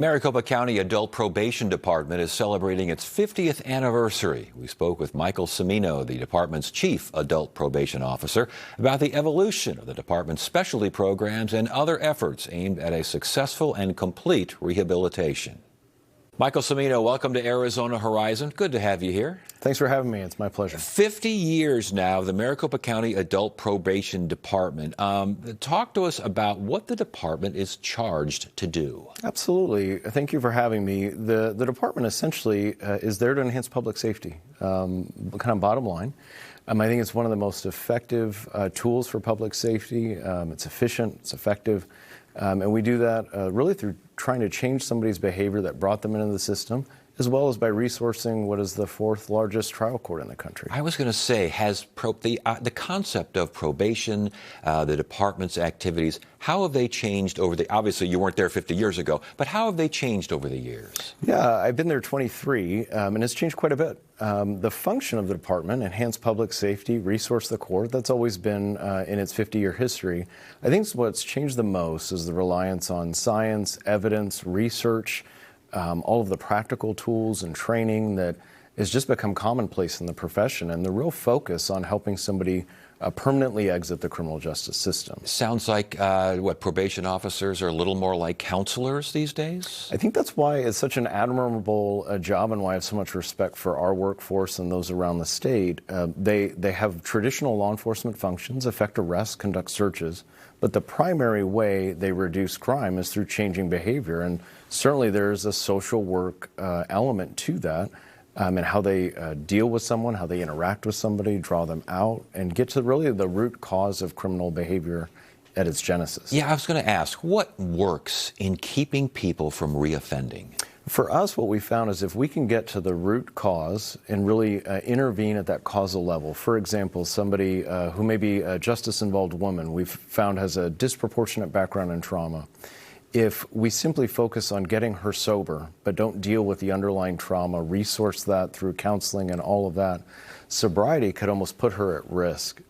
Maricopa County Adult Probation Department is celebrating its 50th anniversary. We spoke with Michael Cimino, the department's chief adult probation officer, about the evolution of the department's specialty programs and other efforts aimed at a successful and complete rehabilitation. Michael Cimino, welcome to Arizona Horizon. Good to have you here. Thanks for having me. It's my pleasure. 50 years now, the Maricopa County Adult Probation Department. Talk to us about what the department is charged to do. Absolutely. Thank you for having me. The department essentially is there to enhance public safety, kind of bottom line. I think it's one of the most effective tools for public safety. It's efficient, it's effective, and we do that really through trying to change somebody's behavior that brought them into the system, as well as by resourcing what is the fourth largest trial court in the country. I was going to say, has the concept of probation, the department's activities, how have they changed over the, obviously you weren't there 50 years ago, but how have they changed over the years? Yeah, I've been there 23, and it's changed quite a bit. The function of the department, enhance public safety, resource the court, that's always been in its 50-year history. I think what's changed the most is the reliance on science, evidence, research, all of the practical tools and training that has just become commonplace in the profession, and the real focus on helping somebody permanently exit the criminal justice system. Sounds like, probation officers are a little more like counselors these days? I think that's why it's such an admirable job, and why I have so much respect for our workforce and those around the state. They have traditional law enforcement functions, effect arrests, conduct searches, but the primary way they reduce crime is through changing behavior, and certainly there's a social work element to that. And how they deal with someone, how they interact with somebody, draw them out, and get to really the root cause of criminal behavior at its genesis. Yeah, I was going to ask, what works in keeping people from reoffending? For us, what we found is if we can get to the root cause and really intervene at that causal level. For example, somebody who may be a justice-involved woman we've found has a disproportionate background in trauma. If we simply focus on getting her sober, but don't deal with the underlying trauma, resource that through counseling and all of that, sobriety could almost put her at risk.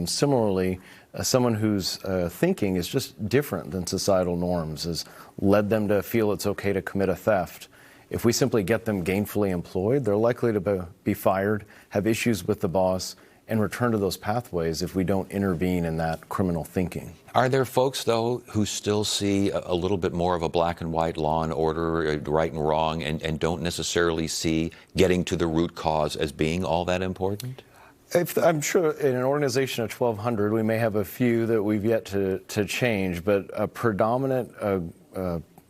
Similarly, someone whose thinking is just different than societal norms has led them to feel it's okay to commit a theft. If we simply get them gainfully employed, they're likely to be fired, have issues with the boss, and return to those pathways if we don't intervene in that criminal thinking. Are there folks, though, who still see a little bit more of a black and white law and order, right and wrong, and don't necessarily see getting to the root cause as being all that important? I'm sure in an organization of 1,200, we may have a few that we've yet to change, but a predominant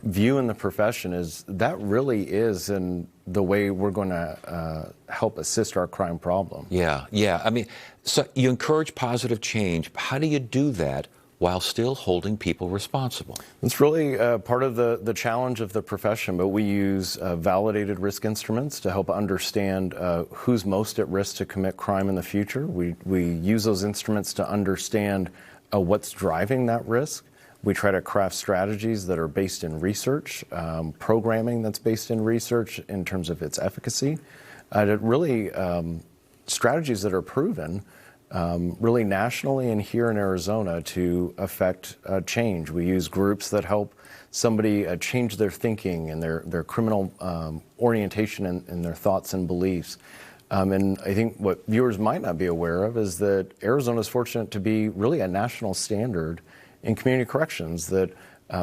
view in the profession is that really is in the way we're going to help assist our crime problem. Yeah. I mean, so you encourage positive change. How do you do that while still holding people responsible? It's really part of the challenge of the profession, but we use validated risk instruments to help understand who's most at risk to commit crime in the future. We use those instruments to understand what's driving that risk. We try to craft strategies that are based in research, programming that's based in research in terms of its efficacy, really strategies that are proven really nationally and here in Arizona to affect change. We use groups that help somebody change their thinking and their criminal orientation and their thoughts and beliefs. And I think what viewers might not be aware of is that Arizona is fortunate to be really a national standard in community corrections. That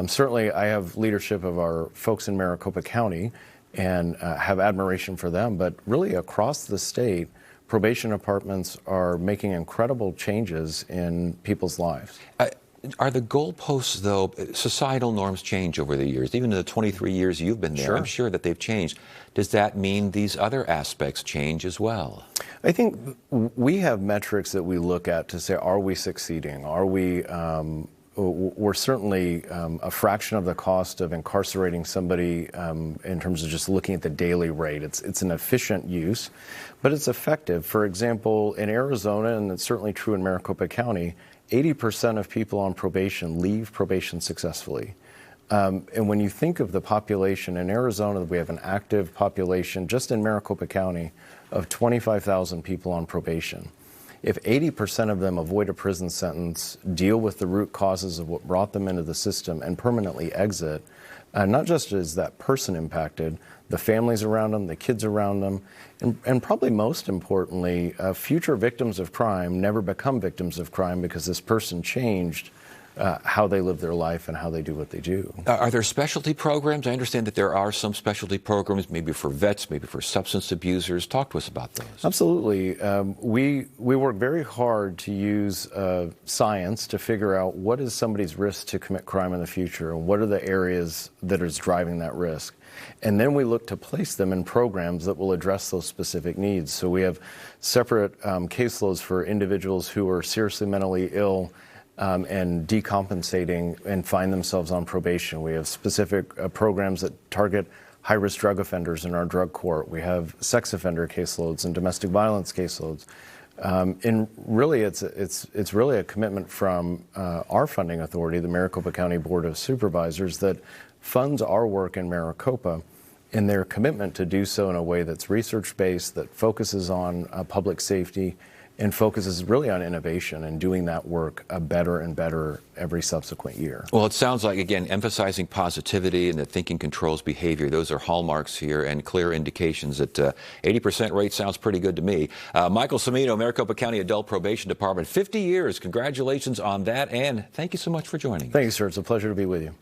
certainly I have leadership of our folks in Maricopa County and have admiration for them, but really across the state, probation departments are making incredible changes in people's lives. Are the goalposts, though, societal norms change over the years? Even in the 23 years you've been there, Sure. I'm sure that they've changed. Does that mean these other aspects change as well? I think we have metrics that we look at to say, are we succeeding? Are we we're certainly a fraction of the cost of incarcerating somebody in terms of just looking at the daily rate. It's an efficient use, but it's effective. For example, in Arizona, and it's certainly true in Maricopa County, 80% of people on probation leave probation successfully. And when you think of the population in Arizona, we have an active population just in Maricopa County of 25,000 people on probation. If 80% of them avoid a prison sentence, deal with the root causes of what brought them into the system, and permanently exit, Not just is that person impacted, the families around them, the kids around them, and probably most importantly, future victims of crime never become victims of crime because this person changed how they live their life and how they do what they do. Are there specialty programs? I understand that there are some specialty programs, maybe for vets, maybe for substance abusers. Talk to us about those. Absolutely. We work very hard to use science to figure out what is somebody's risk to commit crime in the future and what are the areas that is driving that risk. And then we look to place them in programs that will address those specific needs. So we have separate caseloads for individuals who are seriously mentally ill and decompensating and find themselves on probation. We have specific programs that target high-risk drug offenders in our drug court. We have sex offender caseloads and domestic violence caseloads. And really, it's really a commitment from our funding authority, the Maricopa County Board of Supervisors, that funds our work in Maricopa in their commitment to do so in a way that's research-based, that focuses on public safety, and focuses really on innovation and doing that work better and better every subsequent year. Well, it sounds like, again, emphasizing positivity and that thinking controls behavior. Those are hallmarks here and clear indications that 80% rate sounds pretty good to me. Michael Cimino, Maricopa County Adult Probation Department, 50 years. Congratulations on that, and thank you so much for joining us. Thank you, sir. It's a pleasure to be with you.